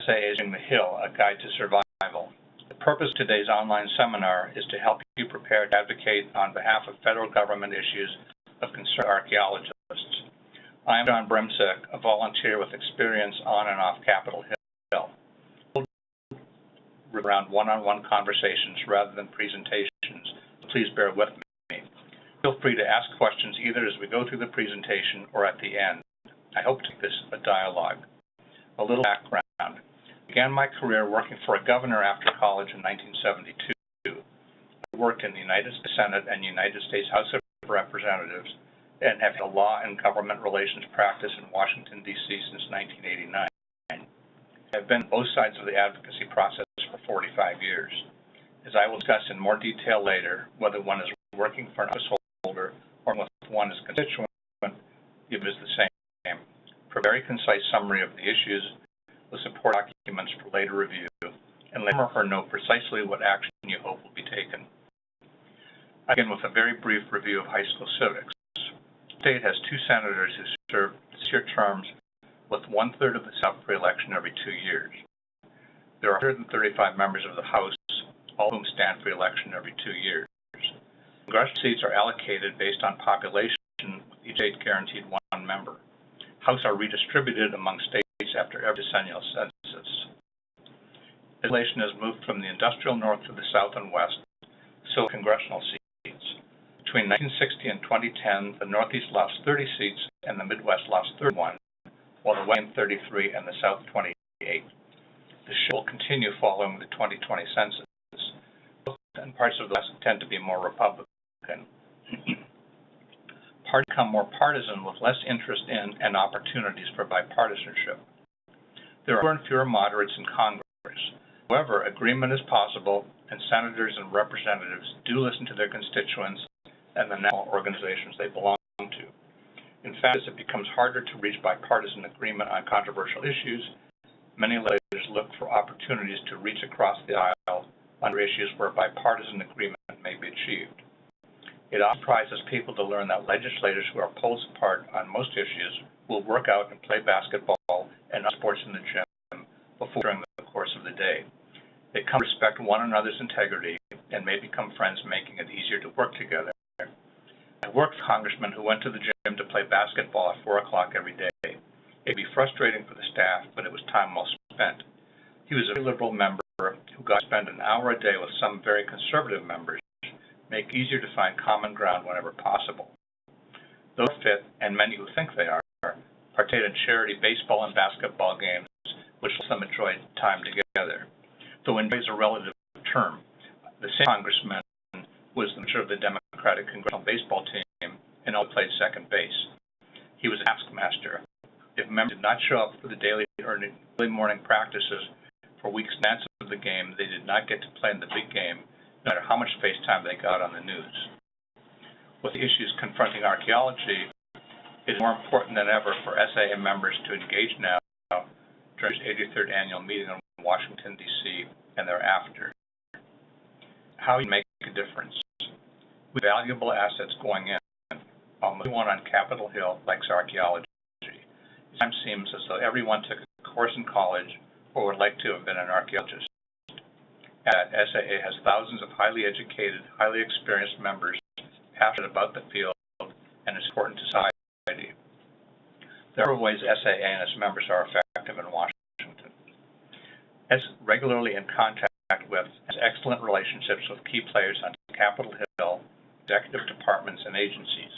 SAA Using the Hill, A Guide to Survival. The purpose of today's online seminar is to help you prepare to advocate on behalf of federal government issues of concern to archaeologists. I am John Brimsek, a volunteer with experience on and off Capitol Hill. Around one-on-one conversations rather than presentations, please bear with me. Feel free to ask questions either as we go through the presentation or at the end. I hope to make this a dialogue. A little background. I began my career working for a governor after college in 1972. I worked in the United States Senate and United States House of Representatives and have had a law and government relations practice in Washington, D.C. since 1989. I have been on both sides of the advocacy process for 45 years. As I will discuss in more detail later, whether one is working for an office holder or with one as constituent, it is the same. For a very concise summary of the issues, with support documents for later review, and let her know precisely what action you hope will be taken. I begin with a very brief review of high school civics. The state has 2 senators who serve 6-year terms with 1/3 of the Senate for election every 2 years. There are 135 members of the House, all of whom stand for election every 2 years. Congressional seats are allocated based on population, with each state guaranteed 1 member. Houses are redistributed among states after every decennial census. Legislation has moved from the industrial north to the south and west, so congressional seats. Between 1960 and 2010, the Northeast lost 30 seats and the Midwest lost 31, while the West gained 33 and the South 28. The shift will continue following the 2020 census, and parts of the West tend to be more Republican. Parties become more partisan with less interest in and opportunities for bipartisanship. There are fewer and fewer moderates in Congress. However, agreement is possible, and senators and representatives do listen to their constituents and the national organizations they belong to. In fact, as it becomes harder to reach bipartisan agreement on controversial issues, many legislators look for opportunities to reach across the aisle on issues where bipartisan agreement may be achieved. It often surprises people to learn that legislators who are poles apart on most issues will work out and play basketball and other sports in the gym before during the course of the day. They come to respect one another's integrity and may become friends, making it easier to work together. I worked with a congressman who went to the gym to play basketball at 4 o'clock every day. It could be frustrating for the staff, but it was time well spent. He was a very liberal member who got to spend an hour a day with some very conservative members, make it easier to find common ground whenever possible. Those who fit, and many who think they are, partake in charity baseball and basketball games, which lets them enjoy time together. Though enjoy is a relative term, the same congressman was the manager of the Democratic Congressional baseball team and also played second base. He was a taskmaster. If members did not show up for the daily morning practices for weeks in advance of the game, they did not get to play in the big game, no matter how much face time they got on the news. With the issues confronting archaeology, it is more important than ever for SAA members to engage now during the 83rd Annual Meeting in Washington, D.C. and thereafter. How you make a difference. With valuable assets going in, almost everyone on Capitol Hill likes archaeology. It sometimes seems as though everyone took a course in college or would like to have been an archaeologist. SAA has thousands of highly educated, highly experienced members passionate about the field and is important to society. There are ways SAA and its members are effective in Washington. As regularly in contact with, has excellent relationships with key players on Capitol Hill, executive departments, and agencies.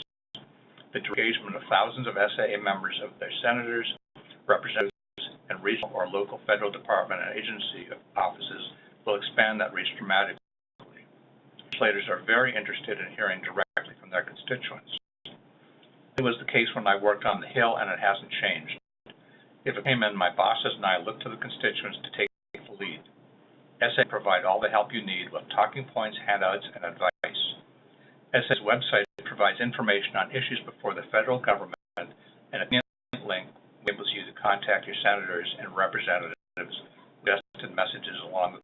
The engagement of thousands of SAA members of their senators, representatives, and regional or local federal department and agency offices will expand that reach dramatically. Legislators are very interested in hearing directly from their constituents. It was the case when I worked on the Hill, and it hasn't changed. If it came in, my bosses and I looked to the constituents to take the lead. SAA provide all the help you need with talking points, handouts, and advice. SAA's website provides information on issues before the federal government, and a link enables you to contact your senators and representatives with suggested messages along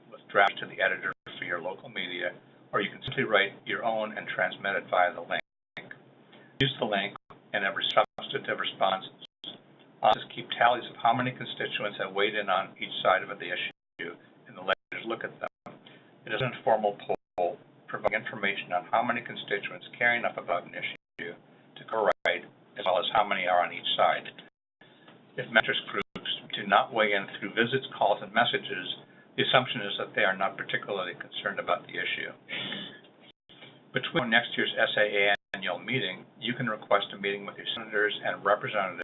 with drafts to the editor for your local media, or you can simply write your own and transmit it via the link. Use the link and every substantive responses. Offices keep tallies of how many constituents have weighed in on each side of the issue, and the legislators look at them. It is an informal poll providing information on how many constituents care enough about an issue to go right, as well as how many are on each side. If interest groups do not weigh in through visits, calls, and messages, the assumption is that they are not particularly concerned about the issue. Between next year's SAA Annual Meeting, you can request a meeting with your senators and representatives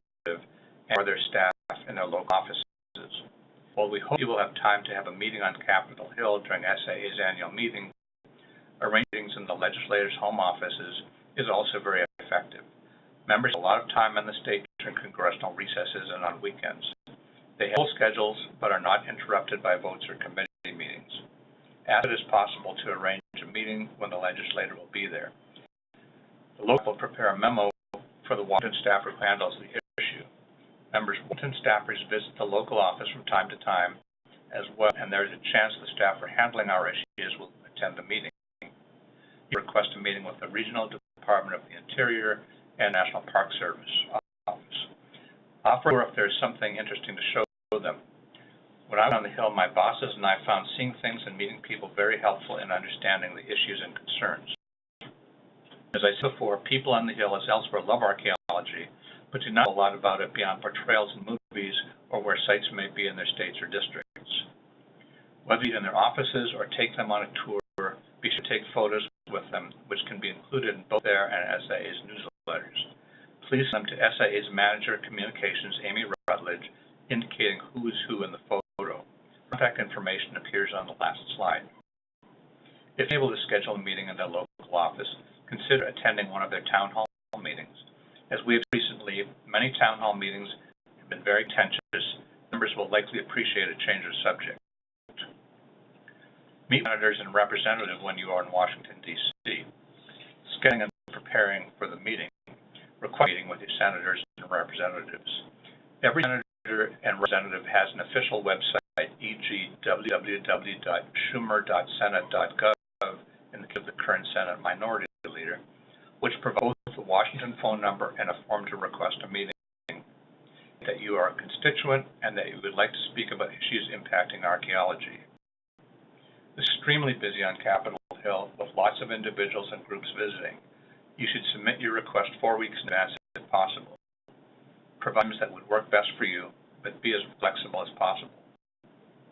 or their staff in their local offices. While we hope you will have time to have a meeting on Capitol Hill during SAA's annual meeting, arranging in the legislators' home offices is also very effective. Members have a lot of time in the state during congressional recesses and on weekends. They have full schedules but are not interrupted by votes or committee meetings. As it is possible to arrange a meeting when the legislator will be there. The local will prepare a memo for the Washington staffer who handles the issue. Members of Washington staffers visit the local office from time to time as well, and there is a chance the staffer handling our issues will attend the meeting. You request a meeting with the Regional Department of the Interior and National Park Service office. Offer if there is something interesting to show them. When I was on the Hill, my bosses and I found seeing things and meeting people very helpful in understanding the issues and concerns. As I said before, people on the Hill, as elsewhere, love archaeology, but do not know a lot about it beyond portrayals in movies or where sites may be in their states or districts. Whether you in their offices or take them on a tour, be sure to take photos with them, which can be included in both their and SAA's newsletters. Please send them to SAA's Manager of Communications, Amy Rutledge, indicating who is who in the photo. Contact information appears on the last slide. If able to schedule a meeting in their local office, consider attending one of their town hall meetings. As we have recently, many town hall meetings have been very contentious. Members will likely appreciate a change of subject. Meet senators and representatives when you are in Washington, D.C. Scheduling and preparing for the meeting. Request a meeting with your senators and representatives. Every senator and representative has an official website, e.g. www.schumer.senate.gov in the case of the current Senate Minority Leader, which provides both a Washington phone number and a form to request a meeting, that you are a constituent and that you would like to speak about issues impacting archaeology. It's extremely busy on Capitol Hill with lots of individuals and groups visiting. You should submit your request 4 weeks in advance if possible. Provide times that would work best for you, but be as flexible as possible.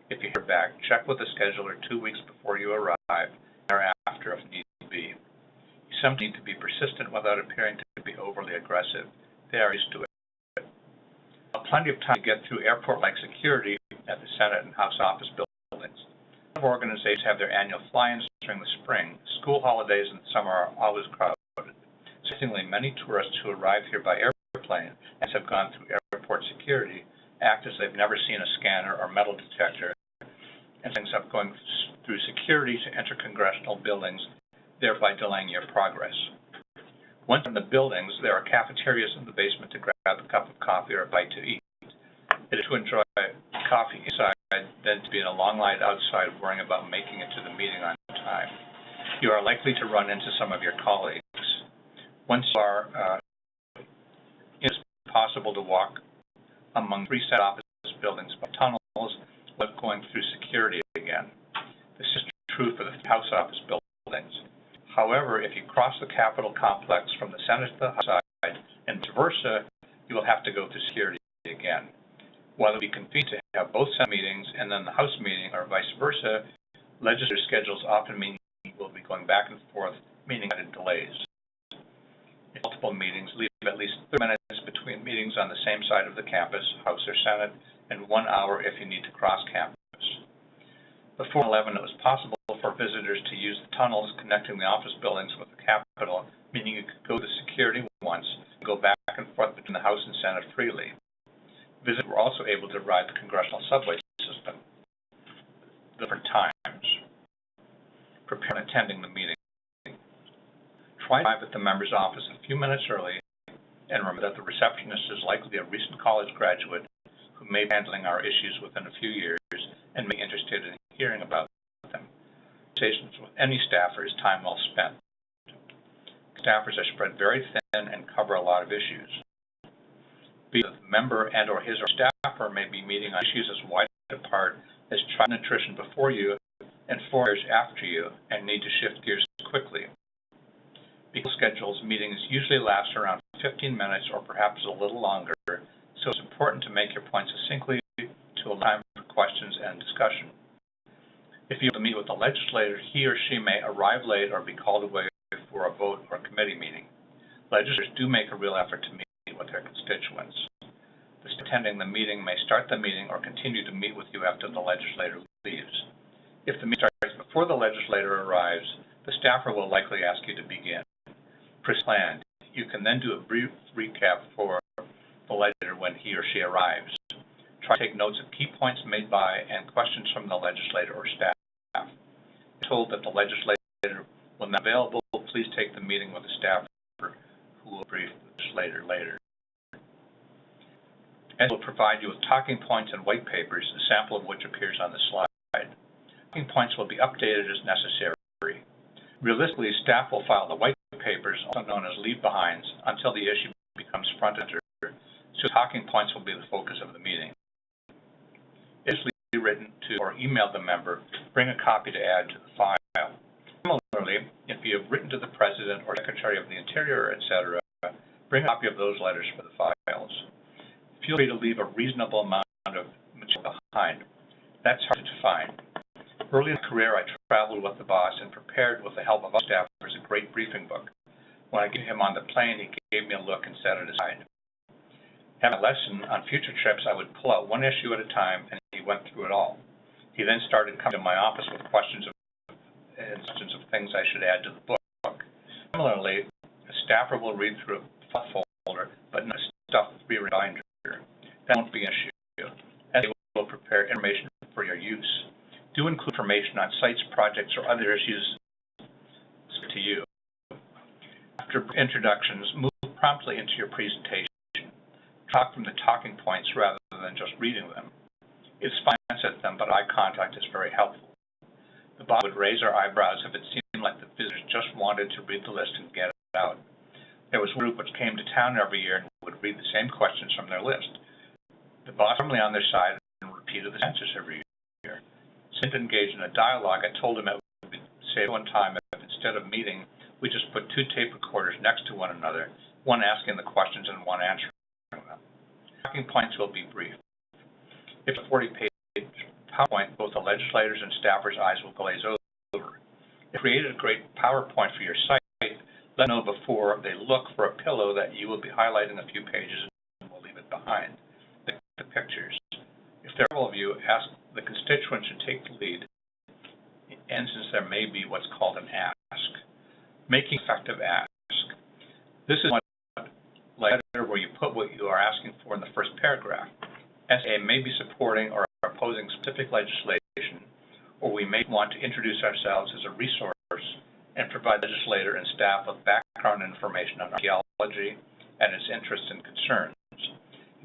If you hear back, check with the scheduler 2 weeks before you arrive and thereafter if need be. You sometimes need to be persistent without appearing to be overly aggressive. They are used to it. Plenty of time to get through airport-like security at the Senate and House office buildings. Some organizations have their annual fly-ins during the spring. School holidays in the summer are always crowded. Interestingly, many tourists who arrive here by airplane and have gone through airport security act as they've never seen a scanner or metal detector and ends up going through security to enter congressional buildings, thereby delaying your progress. Once in the buildings, there are cafeterias in the basement to grab a cup of coffee or a bite to eat. It is to enjoy coffee inside than to be in a long line outside worrying about making it to the meeting on time. You are likely to run into some of your colleagues. Once you are, it is possible to walk among 3 Senate office buildings by tunnels without going through security again. This is true for the House office buildings. However, if you cross the Capitol complex from the Senate to the House side and vice versa, you will have to go through security again. While it would be convenient to have both Senate meetings and then the House meeting or vice versa, legislative schedules often mean you will be going back and forth, meaning added delays. In multiple meetings, leave at least 30 minutes between meetings on the same side of the campus, House or Senate, and 1 hour if you need to cross campus. Before 11, it was possible for visitors to use the tunnels connecting the office buildings with the Capitol, meaning you could go to security once and go back and forth between the House and Senate freely. Visitors were also able to ride the congressional subway system. Different times. Prepare and attending the meeting. Try to arrive at the member's office a few minutes early, and remember that the receptionist is likely a recent college graduate who may be handling our issues within a few years and may be interested in hearing about them. Conversations with any staffer is time well spent. Staffers are spread very thin and cover a lot of issues. The member and or his or staffer may be meeting on issues as wide apart as trial and attrition before you and 4 years after you and need to shift gears quickly. Because schedules, meetings usually last around 15 minutes or perhaps a little longer, so it's important to make your points succinctly to allow time for questions and discussion. If you have to meet with the legislator, he or she may arrive late or be called away for a vote or committee meeting. Legislators do make a real effort to meet with their constituents. The staff attending the meeting may start the meeting or continue to meet with you after the legislator leaves. If the meeting starts before the legislator arrives, the staffer will likely ask you to begin. Pre-planned, you can then do a brief recap for the legislator when he or she arrives. Try to take notes of key points made by and questions from the legislator or staff. If told that the legislator will not be available, please take the meeting with the staffer who will brief the legislator later. And will provide you with talking points and white papers, a sample of which appears on the slide. Talking points will be updated as necessary. Realistically, staff will file the white papers, also known as leave-behinds, until the issue becomes front and center, so talking points will be the focus of the meeting. If written to or emailed the member, bring a copy to add to the file. Similarly, if you have written to the President or Secretary of the Interior, etc., bring a copy of those letters for the files. Feel free to leave a reasonable amount of material behind. That's hard to find. Early in my career, I traveled with the boss and prepared with the help of other staffers a great briefing book. When I gave him on the plane, he gave me a look and set it aside. Having a lesson on future trips, I would pull out one issue at a time, and he went through it all. He then started coming to my office with questions of things I should add to the book. Similarly, a staffer will read through a folder, but not a stuff reminder. That won't be an issue, as they will prepare information for your use. Do include information on sites, projects, or other issues to you. After introductions, move promptly into your presentation. Talk from the talking points rather than just reading them. It's fine to set them, but eye contact is very helpful. The boss would raise our eyebrows if it seemed like the visitors just wanted to read the list and get it out. There was one group which came to town every year and would read the same questions from their list. The boss was firmly on their side and repeated the answers every year. Since engaged in a dialogue, I told him it would save one time if instead of meeting, we just put 2 tape recorders next to one another, one asking the questions and one answering them. Talking points will be brief. If a 40-page PowerPoint, both the legislators and staffers' eyes will glaze over. If you created a great PowerPoint for your site, let them know before they look for a pillow that you will be highlighting a few pages and will leave it behind. The pictures. If there are several of you, ask the constituents to take the lead, and since there may be what's called an ask. Making effective ask. This is one letter where you put what you are asking for in the first paragraph. SAA may be supporting or opposing specific legislation, or we may want to introduce ourselves as a resource and provide the legislator and staff with background information on archaeology and its interests and concerns.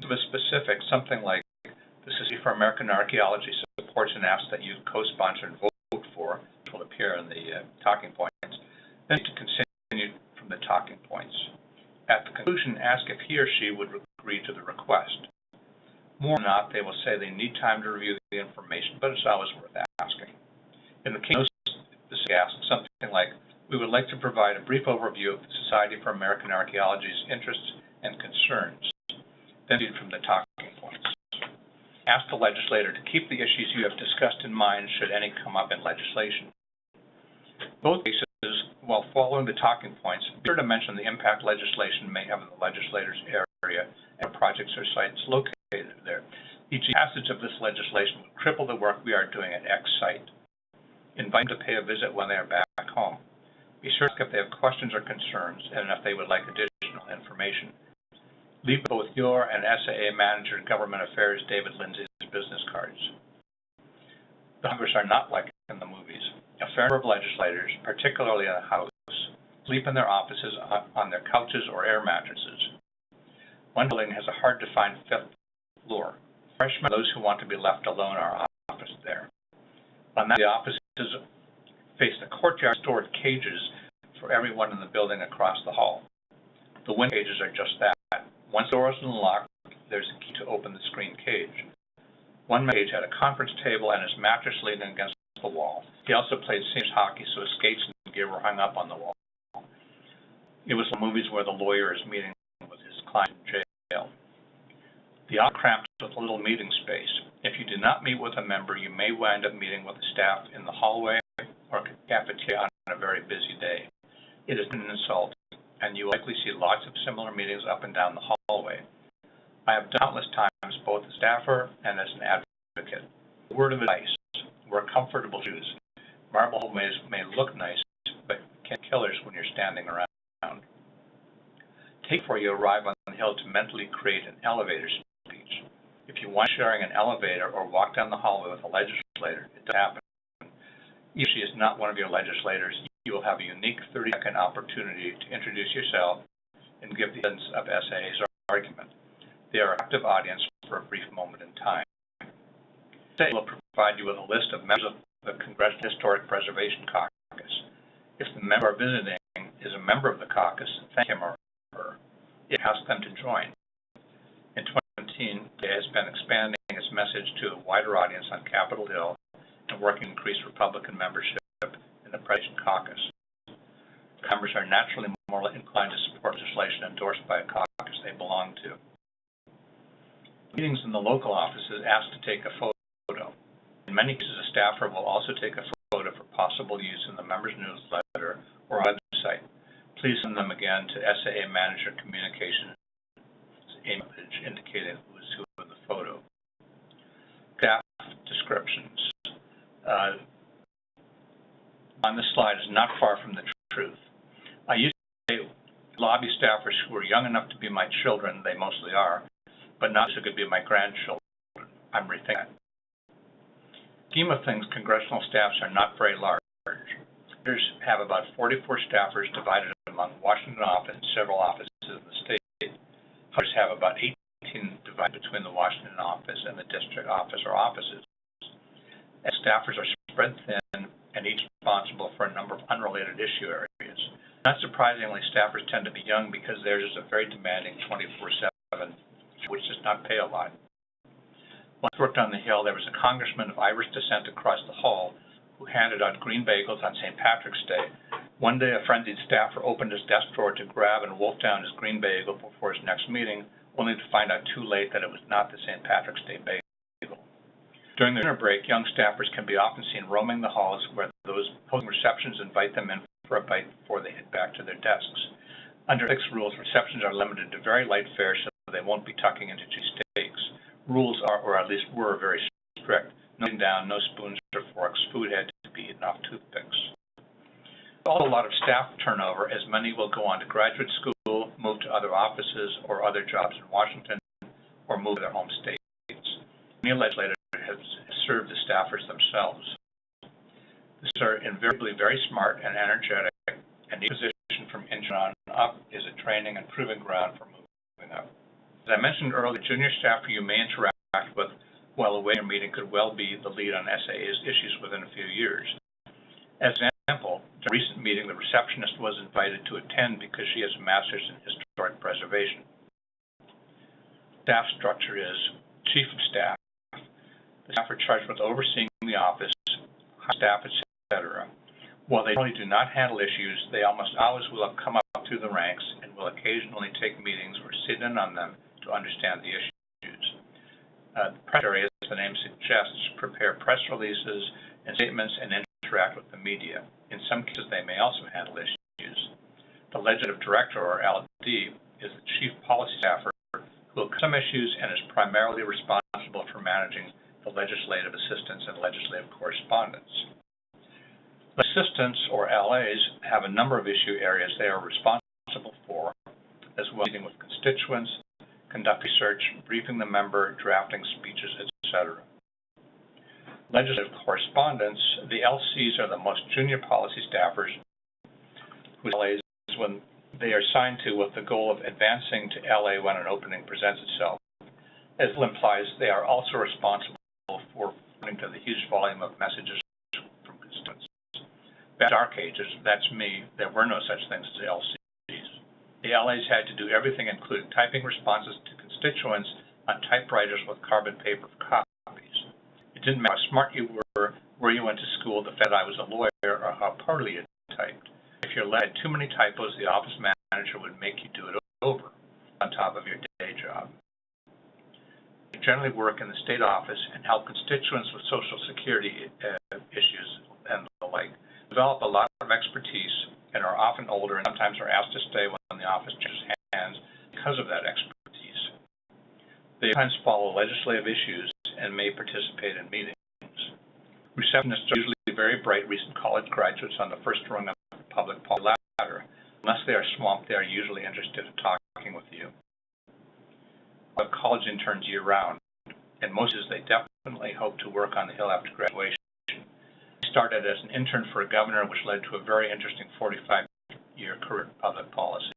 Give a specific, something like, the Society for American Archaeology supports and asks that you co-sponsor and vote for, which will appear in the talking points, then to continue from the talking points. At the conclusion, ask if he or she would agree to the request. More than not, they will say they need time to review the information, but it's always worth asking. In the case of ask something like, we would like to provide a brief overview of the Society for American Archaeology's interests and concerns, then read from the talking points. Ask the legislator to keep the issues you have discussed in mind should any come up in legislation. Both cases, while following the talking points, be sure to mention the impact legislation may have in the legislator's area and projects or sites located there. E.g., passage of this legislation would cripple the work we are doing at X site. Invite them to pay a visit when they are back home. Be sure to ask if they have questions or concerns and if they would like additional information. Leave both your and SAA Manager in Government Affairs David Lindsay's business cards. The Congress are not like in the movies. A fair number of legislators, particularly in the House, sleep in their offices on their couches or air mattresses. One building has a hard-to-find 5th floor. Freshmen are those who want to be left alone are officed there. On that, the offices face the courtyard stored cages for everyone in the building across the hall. The window cages are just that. Once the door is unlocked, there's a key to open the screen cage. One cage had a conference table and his mattress leaning against the wall. He also played seniors hockey, so his skates and gear were hung up on the wall. It was the movies where the lawyer is meeting with his client in jail. The office cramped with a little meeting space. If you do not meet with a member, you may wind up meeting with the staff in the hallway or cafeteria on a very busy day. It is an insult, and you will likely see lots of similar meetings up and down the hallway. I have done countless times, both as a staffer and as an advocate. Word of advice: wear comfortable shoes. Marble hallways may look nice, but can be killers when you're standing around. Take before you arrive on the hill to mentally create an elevator speech. If you want sharing an elevator or walk down the hallway with a legislator, it does happen. If she is not one of your legislators, you will have a unique 30-second opportunity to introduce yourself and give the essence of SAA's argument. They are an active audience for a brief moment in time. SAA will provide you with a list of members of the Congressional Historic Preservation Caucus. If the member visiting is a member of the caucus, thank him or her. It asks them to join. In 2017, SAA has been expanding its message to a wider audience on Capitol Hill and working to increase Republican membership in the Preservation Caucus. Members are naturally more inclined to support legislation endorsed by a caucus they belong to. Meetings in the local offices ask to take a photo. In many cases, a staffer will also take a photo for possible use in the members' newsletter or website. Please send them again to SAA Manager Communications, image indicating who is who in the photo. Staff descriptions. On this slide is not far from the truth. I used to say lobby staffers who are young enough to be my children, they mostly are, but not so could be my grandchildren. I'm rethinking that. Scheme of things, congressional staffs are not very large. Senators have about 44 staffers divided among Washington office and several offices in the state. Others have about 18 divided between the Washington office and the district office or offices. And staffers are spread thin and each responsible for a number of unrelated issue areas. Not surprisingly, staffers tend to be young because theirs is a very demanding 24/7, which does not pay a lot. When I worked on the Hill, there was a congressman of Irish descent across the hall who handed out green bagels on St. Patrick's Day. One day, a frenzied staffer opened his desk drawer to grab and wolf down his green bagel before his next meeting, only to find out too late that it was not the St. Patrick's Day bagel. During the dinner break, young staffers can be often seen roaming the halls where those hosting receptions invite them in for a bite before they head back to their desks. Under Civics rules, receptions are limited to very light fare so they won't be tucking into cheap steaks. Rules are, or at least were, very strict. No sitting down, no spoons or forks. Food had to be eaten off toothpicks. There's also a lot of staff turnover, as many will go on to graduate school, move to other offices or other jobs in Washington, or move to their home states. Many legislators have served as staffers themselves. These are invariably very smart and energetic, and each position from intern on up is a training and proving ground for moving up. As I mentioned earlier, the junior staffer you may interact with while away your meeting could well be the lead on SAA's issues within a few years. As an example, during a recent meeting, the receptionist was invited to attend because she has a master's in historic preservation. Staff structure is chief of staff. The staff are charged with overseeing the office, staff, etc. While they probably do not handle issues, they almost always will have come up through the ranks and will occasionally take meetings or sit in on them to understand the issues. The press area, as the name suggests, prepare press releases and statements and interact with the media. In some cases, they may also handle issues. The legislative director, or LD, is the chief policy staffer who will cover some issues and is primarily responsible for managing the legislative assistants and legislative correspondence. Assistants, or LAs, have a number of issue areas they are responsible for, as well as meeting with constituents, conduct research, briefing the member, drafting speeches, etc. Legislative correspondence, the LCs are the most junior policy staffers whose LAs when they are assigned to with the goal of advancing to LA when an opening presents itself. As it implies, they are also responsible for responding to the huge volume of messages from constituents. Back in dark ages, that's me, there were no such things as LCs. The LAs had to do everything, including typing responses to constituents on typewriters with carbon paper copies. It didn't matter how smart you were, where you went to school, the fact that I was a lawyer, or how poorly you typed. If your lab had too many typos, the office manager would make you do it over on top of your day job. I generally work in the state office and help constituents with Social Security issues and the like. Develop a lot of expertise and are often older and sometimes are asked to stay when the office changes hands because of that expertise. They sometimes follow legislative issues and may participate in meetings. Receptionists are usually very bright recent college graduates on the first rung of the public policy ladder. Unless they are swamped, they are usually interested in talking with you. We have college interns year-round, and most of they definitely hope to work on the Hill after graduation. I started as an intern for a governor, which led to a very interesting 45-year career in public policy.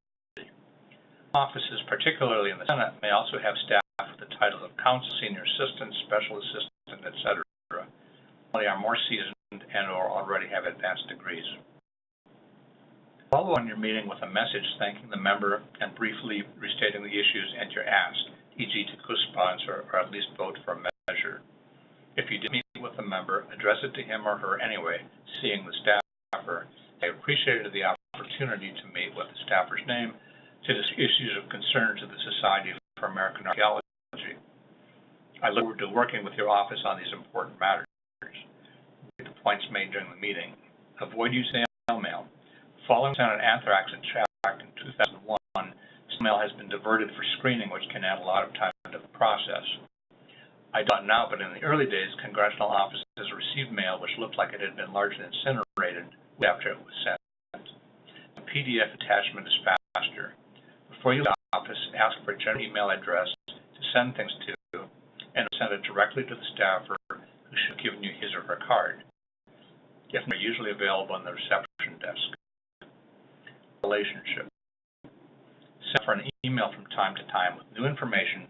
Offices, particularly in the Senate, may also have staff with the title of counsel, senior assistant, special assistant, etc. They are more seasoned and or already have advanced degrees. Follow on your meeting with a message thanking the member and briefly restating the issues and your ask, e.g. to co-sponsor or at least vote for a measure. If you did meet with a member, address it to him or her anyway, seeing the staffer. I appreciated the opportunity to meet with the staffer's name to discuss issues of concern to the Society for American Archaeology. I look forward to working with your office on these important matters. The points made during the meeting. Avoid using snail mail. Following Senate anthrax attack in 2001, snail mail has been diverted for screening, which can add a lot of time to the process. I don't now, but in the early days, congressional offices received mail which looked like it had been largely incinerated after it was sent. The PDF attachment is faster. Before you leave the office, ask for a general email address to send things to, and send it directly to the staffer who should have given you his or her card. If they're usually available on the reception desk. Relationship. Send for an email from time to time with new information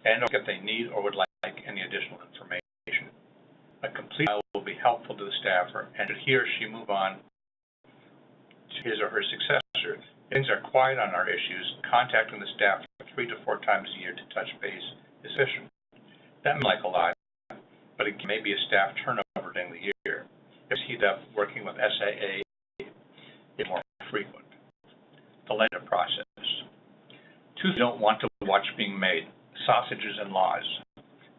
and if they need or would like any additional information. A complete email will be helpful to the staffer, and should he or she move on to his or her successor. If things are quiet on our issues, contacting the staff 3 to 4 times a year to touch base is efficient. That may like a lot, but it may be a staff turnover during the year. If heat up working with SAA is more frequent. The legislative process. Two things you don't want to watch being made: sausages and laws.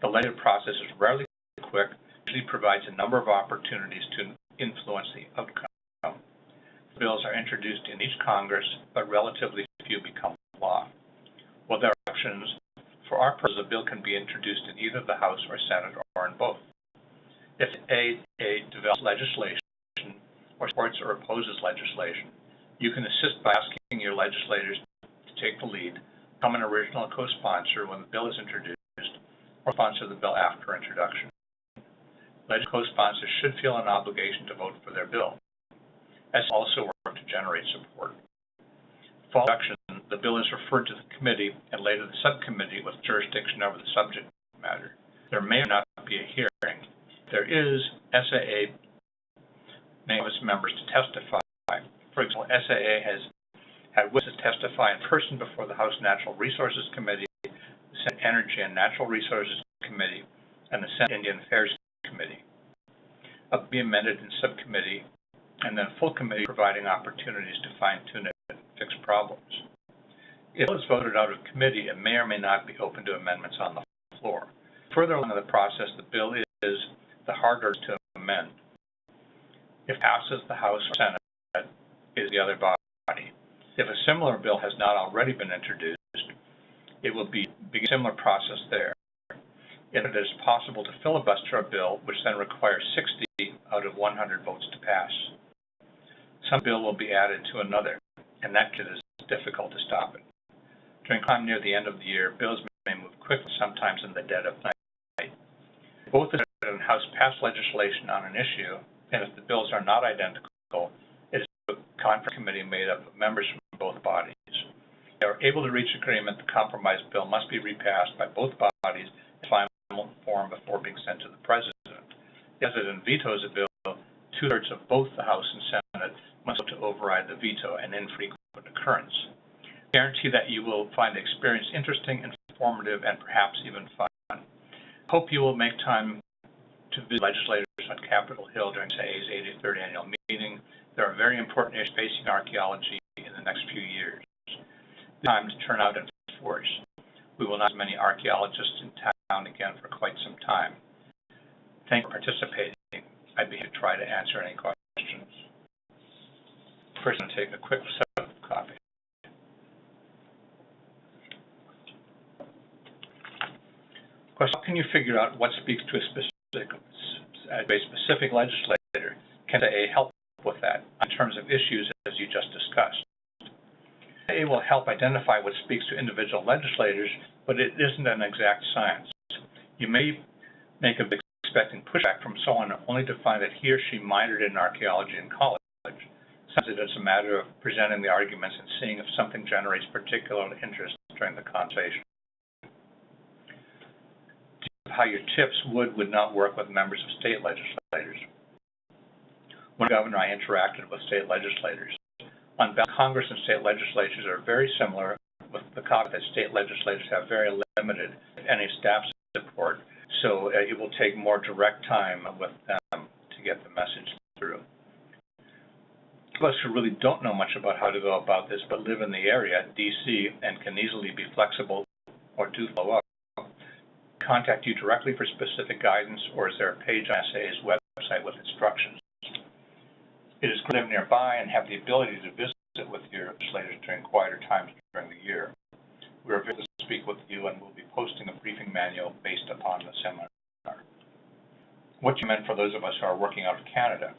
The legislative process is rarely quick, usually provides a number of opportunities to influence the outcome. Bills are introduced in each Congress, but relatively few become law. While there are options, for our purpose, a bill can be introduced in either the House or Senate or in both. If SAA develops legislation or supports or opposes legislation, you can assist by asking your legislators to take the lead, become an original co-sponsor when the bill is introduced, or sponsor the bill after introduction. Legislative co-sponsors should feel an obligation to vote for their bill. SAA also work to generate support. Following introduction, the bill is referred to the committee and later the subcommittee with jurisdiction over the subject matter. There may not be a hearing. There is, SAA may have its members to testify. For example, SAA has had witnesses testify in person before the House Natural Resources Committee, the Senate Energy and Natural Resources Committee, and the Senate Indian Affairs Committee. Be amended in subcommittee, and then full committee providing opportunities to fine-tune it and fix problems. If it is voted out of committee, it may or may not be open to amendments on the floor. Further along in the process, the bill is the harder to amend. If it passes the House or Senate, it is the other body. If a similar bill has not already been introduced, it will begin a similar process there. If it is possible to filibuster a bill, which then requires 60 out of 100 votes to pass. Some bill will be added to another, and that it is difficult to stop it. During time near the end of the year, bills may move quickly, sometimes in the dead of night. Both the Senate and House pass legislation on an issue, and if the bills are not identical, it is a conference committee made up of members from both bodies. If they are able to reach agreement, the compromise bill must be repassed by both bodies in final form before being sent to the President. If the President vetoes a bill, 2/3 of both the House and Senate must vote to override the veto, an infrequent occurrence. I guarantee that you will find the experience interesting and informative, and perhaps even fun. Hope you will make time to visit legislators on Capitol Hill during SAA's 83rd Annual Meeting. There are very important issues facing archaeology in the next few years. It's time to turn out in force. We will not have many archaeologists in town again for quite some time. Thank you for participating. I'd be happy to try to answer any questions. First, I'm going to take a quick sip of coffee. Question: how can you figure out what speaks to a specific legislator? Can SAA help with that in terms of issues as you just discussed? SAA will help identify what speaks to individual legislators, but it isn't an exact science. You may make a big expecting pushback from someone only to find that he or she minored in archaeology in college. Sometimes it's a matter of presenting the arguments and seeing if something generates particular interest during the conversation. How your tips would not work with members of state legislators. When governor, I interacted with state legislators. On balance, Congress and state legislatures are very similar, with the caveat that state legislators have very limited, if any, staff support, so it will take more direct time with them to get the message through. Those of us who really don't know much about how to go about this but live in the area, DC, and can easily be flexible or do follow up, contact you directly for specific guidance, or is there a page on SAA's website with instructions? It is great to live nearby and have the ability to visit with your legislators during quieter times during the year. We are available to speak with you, and we'll be posting a briefing manual based upon the seminar. What you meant for those of us who are working out of Canada.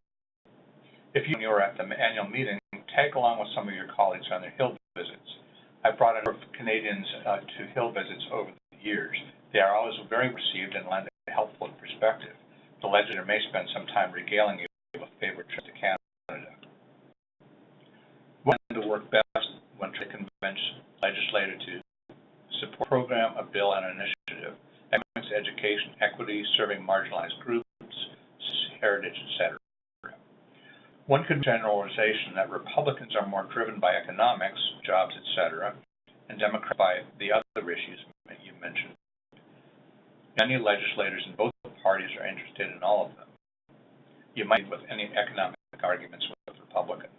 If you are at the annual meeting, tag along with some of your colleagues on their Hill visits. I've brought a number of Canadians to Hill visits over the years. They are always very received and lend a helpful perspective. The legislator may spend some time regaling you of a favorite trip to Canada. When to work best when trying to convince legislator to support a program, a bill, and an initiative, economics, education, equity, serving marginalized groups, heritage, etc. One could generalization that Republicans are more driven by economics, jobs, etc., and Democrats by the other issues that you mentioned. Many legislators in both parties are interested in all of them. You might with any economic arguments with Republicans.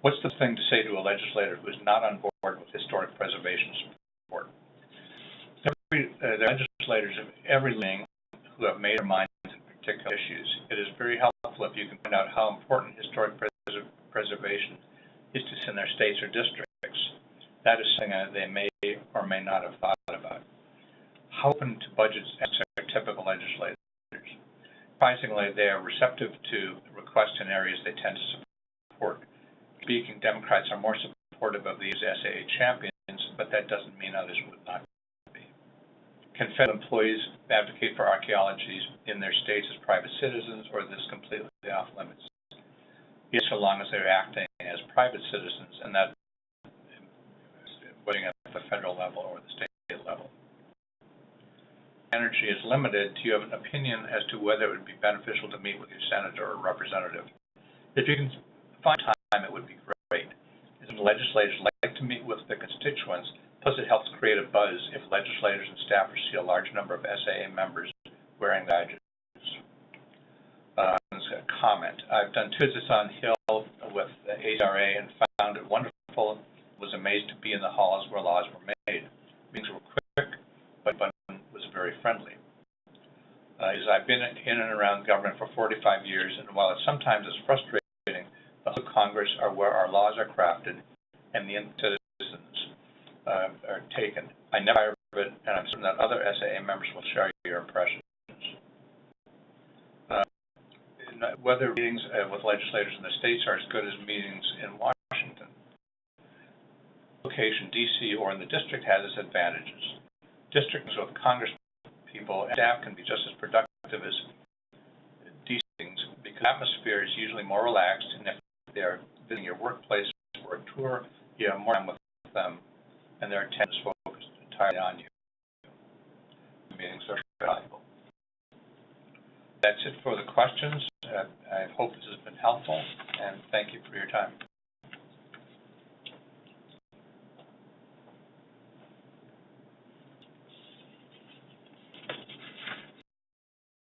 What's the thing to say to a legislator who is not on board with historic preservation support? There are legislators of every leaning who have made their minds in particular issues. It is very helpful if you can find out how important historic preservation is to in their states or districts. That is something that they may or may not have thought about. How open to budgets are typical legislators? Surprisingly, they are receptive to requests in areas they tend to support. Speaking, Democrats are more supportive of these SAA champions, but that doesn't mean others would not be. Can federal employees advocate for archaeology in their states as private citizens, or is this completely off limits? Yes, so long as they're acting as private citizens, and that whether at the federal level or the state level. Energy is limited. Do you have an opinion as to whether it would be beneficial to meet with your senator or representative? If you can find time, it would be great. The legislators like to meet with the constituents, plus it helps create a buzz if legislators and staffers see a large number of SAA members wearing badges. A comment. I've done 2 visits on Hill with the ARA and found it wonderful. Was amazed to be in the halls where laws were made. Meetings were quick, but was very friendly. I've been in and around government for 45 years, and while it sometimes is frustrating, the whole Congress are where our laws are crafted and the citizens are taken. I never heard of it, and I'm certain that other SAA members will share your impressions. Whether meetings with legislators in the states are as good as meetings in Washington. Location, DC, or in the district has its advantages. Districts with Congress people and staff can be just as productive as DC meetings because the atmosphere is usually more relaxed, and if they are visiting your workplace for a tour, you have more time with them, and their attention is focused entirely on you. The meetings are valuable. That's it for the questions. I hope this has been helpful, and thank you for your time.